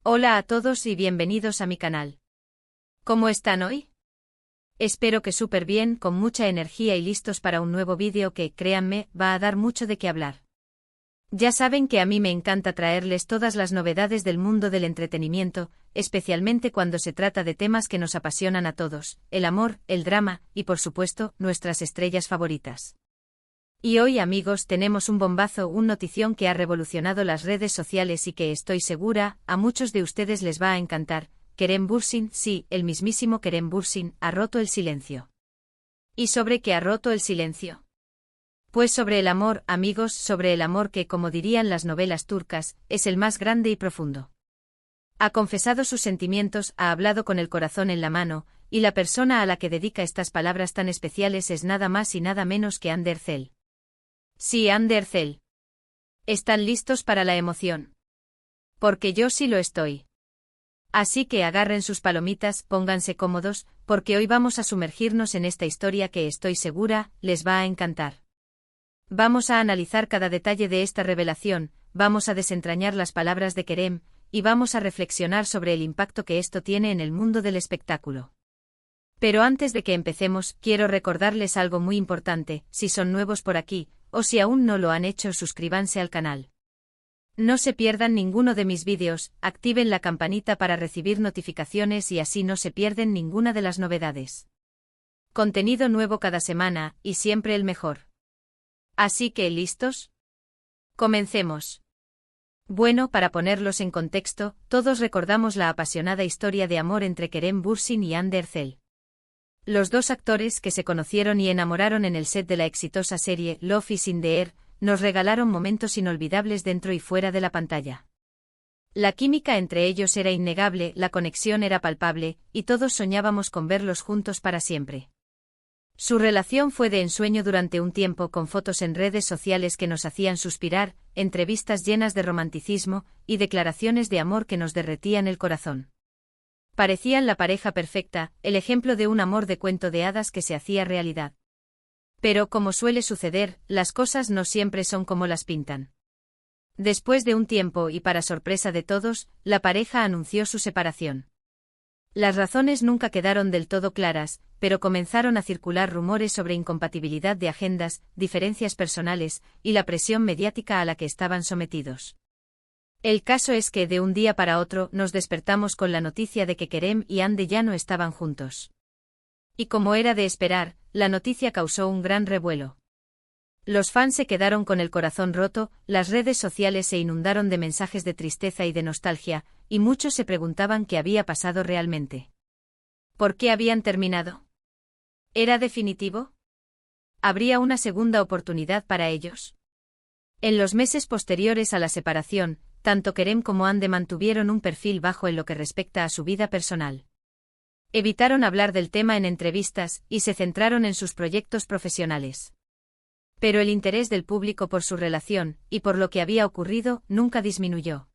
Hola a todos y bienvenidos a mi canal. ¿Cómo están hoy? Espero que súper bien, con mucha energía y listos para un nuevo vídeo que, créanme, va a dar mucho de qué hablar. Ya saben que a mí me encanta traerles todas las novedades del mundo del entretenimiento, especialmente cuando se trata de temas que nos apasionan a todos, el amor, el drama, y por supuesto, nuestras estrellas favoritas. Y hoy, amigos, tenemos un bombazo, un notición que ha revolucionado las redes sociales y que estoy segura, a muchos de ustedes les va a encantar. Kerem Bürsin, sí, el mismísimo Kerem Bürsin, ha roto el silencio. ¿Y sobre qué ha roto el silencio? Pues sobre el amor, amigos, sobre el amor que, como dirían las novelas turcas, es el más grande y profundo. Ha confesado sus sentimientos, ha hablado con el corazón en la mano, y la persona a la que dedica estas palabras tan especiales es nada más y nada menos que Hande Erçel. Sí, Hande Erçel. ¿Están listos para la emoción? Porque yo sí lo estoy. Así que agarren sus palomitas, pónganse cómodos, porque hoy vamos a sumergirnos en esta historia que estoy segura, les va a encantar. Vamos a analizar cada detalle de esta revelación, vamos a desentrañar las palabras de Kerem, y vamos a reflexionar sobre el impacto que esto tiene en el mundo del espectáculo. Pero antes de que empecemos, quiero recordarles algo muy importante, si son nuevos por aquí, o si aún no lo han hecho, suscríbanse al canal. No se pierdan ninguno de mis vídeos, activen la campanita para recibir notificaciones y así no se pierden ninguna de las novedades. Contenido nuevo cada semana, y siempre el mejor. Así que, ¿listos? Comencemos. Bueno, para ponerlos en contexto, todos recordamos la apasionada historia de amor entre Kerem Bürsin y Hande Erçel. Los dos actores que se conocieron y enamoraron en el set de la exitosa serie Love is in the Air, nos regalaron momentos inolvidables dentro y fuera de la pantalla. La química entre ellos era innegable, la conexión era palpable, y todos soñábamos con verlos juntos para siempre. Su relación fue de ensueño durante un tiempo, con fotos en redes sociales que nos hacían suspirar, entrevistas llenas de romanticismo, y declaraciones de amor que nos derretían el corazón. Parecían la pareja perfecta, el ejemplo de un amor de cuento de hadas que se hacía realidad. Pero, como suele suceder, las cosas no siempre son como las pintan. Después de un tiempo y para sorpresa de todos, la pareja anunció su separación. Las razones nunca quedaron del todo claras, pero comenzaron a circular rumores sobre incompatibilidad de agendas, diferencias personales, y la presión mediática a la que estaban sometidos. El caso es que de un día para otro nos despertamos con la noticia de que Kerem y Hande ya no estaban juntos. Y como era de esperar, la noticia causó un gran revuelo. Los fans se quedaron con el corazón roto, las redes sociales se inundaron de mensajes de tristeza y de nostalgia, y muchos se preguntaban qué había pasado realmente. ¿Por qué habían terminado? ¿Era definitivo? ¿Habría una segunda oportunidad para ellos? En los meses posteriores a la separación, tanto Kerem como Hande mantuvieron un perfil bajo en lo que respecta a su vida personal. Evitaron hablar del tema en entrevistas y se centraron en sus proyectos profesionales. Pero el interés del público por su relación, y por lo que había ocurrido, nunca disminuyó.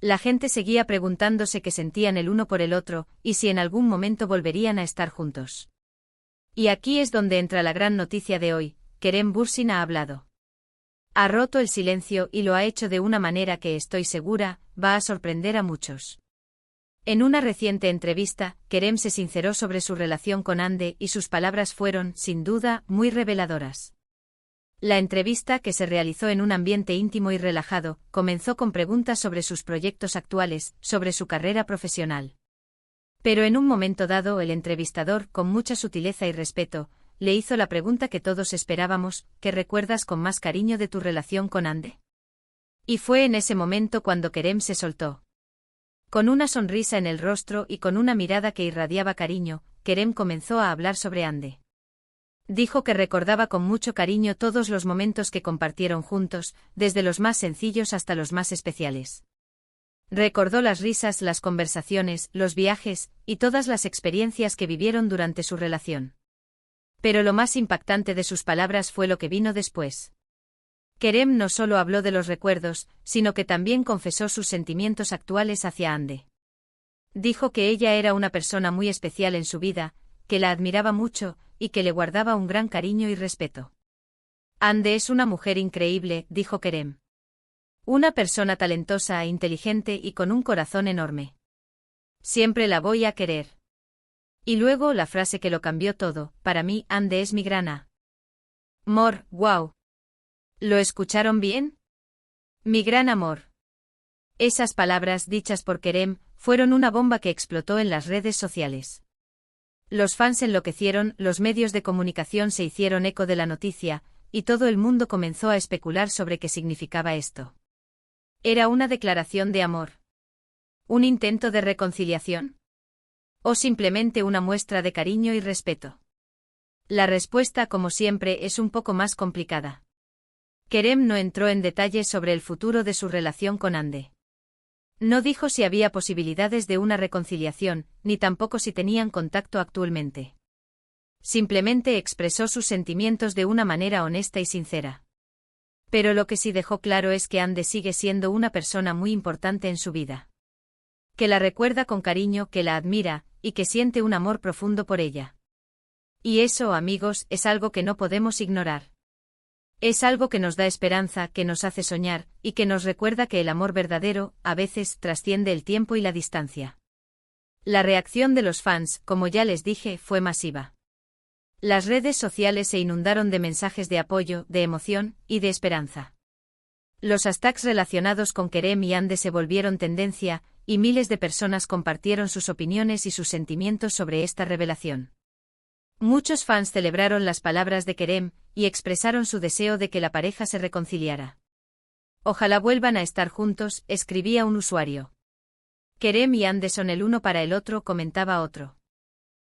La gente seguía preguntándose qué sentían el uno por el otro, y si en algún momento volverían a estar juntos. Y aquí es donde entra la gran noticia de hoy: Kerem Bürsin ha hablado. Ha roto el silencio y lo ha hecho de una manera que estoy segura, va a sorprender a muchos. En una reciente entrevista, Kerem se sinceró sobre su relación con Hande y sus palabras fueron, sin duda, muy reveladoras. La entrevista, que se realizó en un ambiente íntimo y relajado, comenzó con preguntas sobre sus proyectos actuales, sobre su carrera profesional. Pero en un momento dado el entrevistador, con mucha sutileza y respeto, le hizo la pregunta que todos esperábamos: ¿qué recuerdas con más cariño de tu relación con Hande? Y fue en ese momento cuando Kerem se soltó. Con una sonrisa en el rostro y con una mirada que irradiaba cariño, Kerem comenzó a hablar sobre Hande. Dijo que recordaba con mucho cariño todos los momentos que compartieron juntos, desde los más sencillos hasta los más especiales. Recordó las risas, las conversaciones, los viajes, y todas las experiencias que vivieron durante su relación. Pero lo más impactante de sus palabras fue lo que vino después. Kerem no solo habló de los recuerdos, sino que también confesó sus sentimientos actuales hacia Hande. Dijo que ella era una persona muy especial en su vida, que la admiraba mucho, y que le guardaba un gran cariño y respeto. Hande es una mujer increíble, dijo Kerem. Una persona talentosa, inteligente y con un corazón enorme. Siempre la voy a querer. Y luego la frase que lo cambió todo: para mí, Ande es mi gran amor. ¡Wow! ¿Lo escucharon bien? Mi gran amor. Esas palabras dichas por Kerem fueron una bomba que explotó en las redes sociales. Los fans enloquecieron, los medios de comunicación se hicieron eco de la noticia, y todo el mundo comenzó a especular sobre qué significaba esto. ¿Era una declaración de amor? ¿Un intento de reconciliación? ¿O simplemente una muestra de cariño y respeto? La respuesta, como siempre, es un poco más complicada. Kerem no entró en detalles sobre el futuro de su relación con Ande. No dijo si había posibilidades de una reconciliación, ni tampoco si tenían contacto actualmente. Simplemente expresó sus sentimientos de una manera honesta y sincera. Pero lo que sí dejó claro es que Ande sigue siendo una persona muy importante en su vida. Que la recuerda con cariño, que la admira, y que siente un amor profundo por ella. Y eso, amigos, es algo que no podemos ignorar. Es algo que nos da esperanza, que nos hace soñar, y que nos recuerda que el amor verdadero, a veces, trasciende el tiempo y la distancia. La reacción de los fans, como ya les dije, fue masiva. Las redes sociales se inundaron de mensajes de apoyo, de emoción, y de esperanza. Los hashtags relacionados con Kerem y Ande se volvieron tendencia, y miles de personas compartieron sus opiniones y sus sentimientos sobre esta revelación. Muchos fans celebraron las palabras de Kerem, y expresaron su deseo de que la pareja se reconciliara. Ojalá vuelvan a estar juntos, escribía un usuario. Kerem y Ande son el uno para el otro, comentaba otro.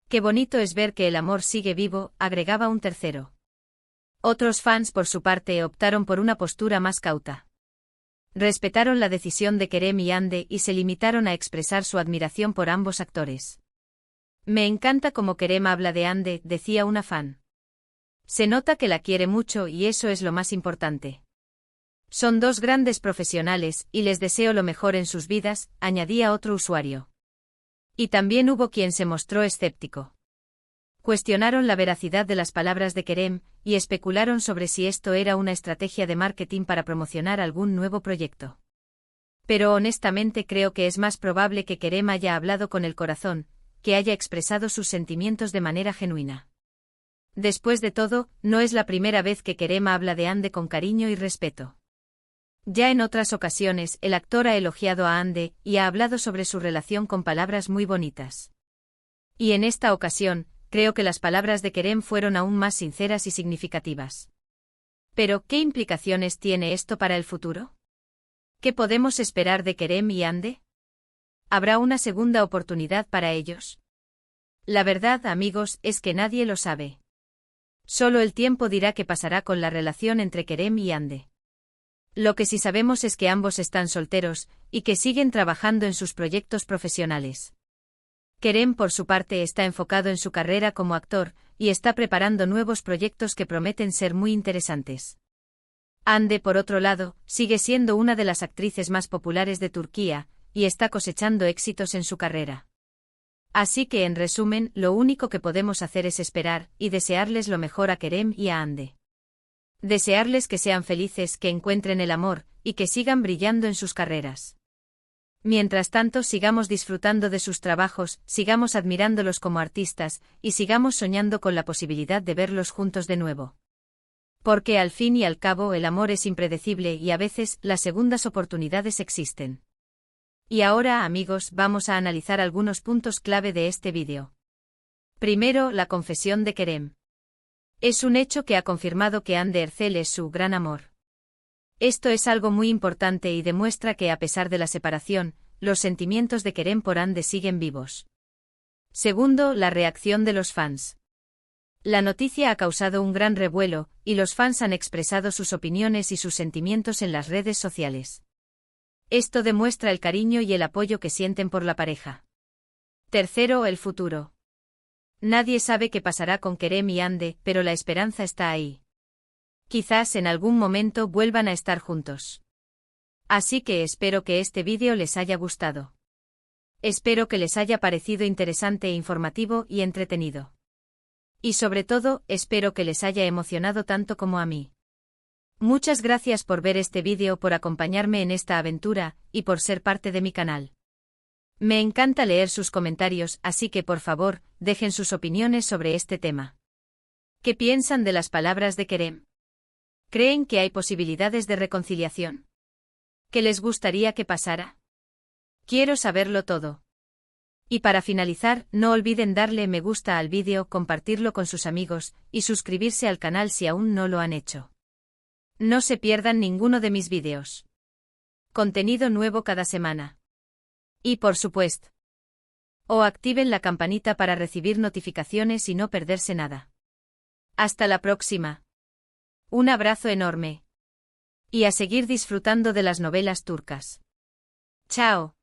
Qué bonito es ver que el amor sigue vivo, agregaba un tercero. Otros fans, por su parte, optaron por una postura más cauta. Respetaron la decisión de Kerem y Ande y se limitaron a expresar su admiración por ambos actores. Me encanta cómo Kerem habla de Ande, decía una fan. Se nota que la quiere mucho y eso es lo más importante. Son dos grandes profesionales y les deseo lo mejor en sus vidas, añadía otro usuario. Y también hubo quien se mostró escéptico. Cuestionaron la veracidad de las palabras de Kerem y especularon sobre si esto era una estrategia de marketing para promocionar algún nuevo proyecto. Pero honestamente creo que es más probable que Kerem haya hablado con el corazón, que haya expresado sus sentimientos de manera genuina. Después de todo, no es la primera vez que Kerem habla de Ande con cariño y respeto. Ya en otras ocasiones, el actor ha elogiado a Ande y ha hablado sobre su relación con palabras muy bonitas. Y en esta ocasión, creo que las palabras de Kerem fueron aún más sinceras y significativas. Pero, ¿qué implicaciones tiene esto para el futuro? ¿Qué podemos esperar de Kerem y Ande? ¿Habrá una segunda oportunidad para ellos? La verdad, amigos, es que nadie lo sabe. Solo el tiempo dirá qué pasará con la relación entre Kerem y Ande. Lo que sí sabemos es que ambos están solteros, y que siguen trabajando en sus proyectos profesionales. Kerem, por su parte, está enfocado en su carrera como actor, y está preparando nuevos proyectos que prometen ser muy interesantes. Ande, por otro lado, sigue siendo una de las actrices más populares de Turquía, y está cosechando éxitos en su carrera. Así que, en resumen, lo único que podemos hacer es esperar, y desearles lo mejor a Kerem y a Ande. Desearles que sean felices, que encuentren el amor, y que sigan brillando en sus carreras. Mientras tanto, sigamos disfrutando de sus trabajos, sigamos admirándolos como artistas, y sigamos soñando con la posibilidad de verlos juntos de nuevo. Porque al fin y al cabo el amor es impredecible y a veces las segundas oportunidades existen. Y ahora, amigos, vamos a analizar algunos puntos clave de este vídeo. Primero, la confesión de Kerem. Es un hecho que ha confirmado que Hande Erçel es su gran amor. Esto es algo muy importante y demuestra que a pesar de la separación, los sentimientos de Kerem por Hande siguen vivos. Segundo, la reacción de los fans. La noticia ha causado un gran revuelo, y los fans han expresado sus opiniones y sus sentimientos en las redes sociales. Esto demuestra el cariño y el apoyo que sienten por la pareja. Tercero, el futuro. Nadie sabe qué pasará con Kerem y Hande, pero la esperanza está ahí. Quizás en algún momento vuelvan a estar juntos. Así que espero que este vídeo les haya gustado. Espero que les haya parecido interesante e informativo y entretenido. Y sobre todo, espero que les haya emocionado tanto como a mí. Muchas gracias por ver este vídeo, por acompañarme en esta aventura, y por ser parte de mi canal. Me encanta leer sus comentarios, así que por favor, dejen sus opiniones sobre este tema. ¿Qué piensan de las palabras de Kerem? ¿Creen que hay posibilidades de reconciliación? ¿Qué les gustaría que pasara? Quiero saberlo todo. Y para finalizar, no olviden darle me gusta al vídeo, compartirlo con sus amigos, y suscribirse al canal si aún no lo han hecho. No se pierdan ninguno de mis vídeos. Contenido nuevo cada semana. Y por supuesto, activen la campanita para recibir notificaciones y no perderse nada. Hasta la próxima. Un abrazo enorme. Y a seguir disfrutando de las novelas turcas. Chao.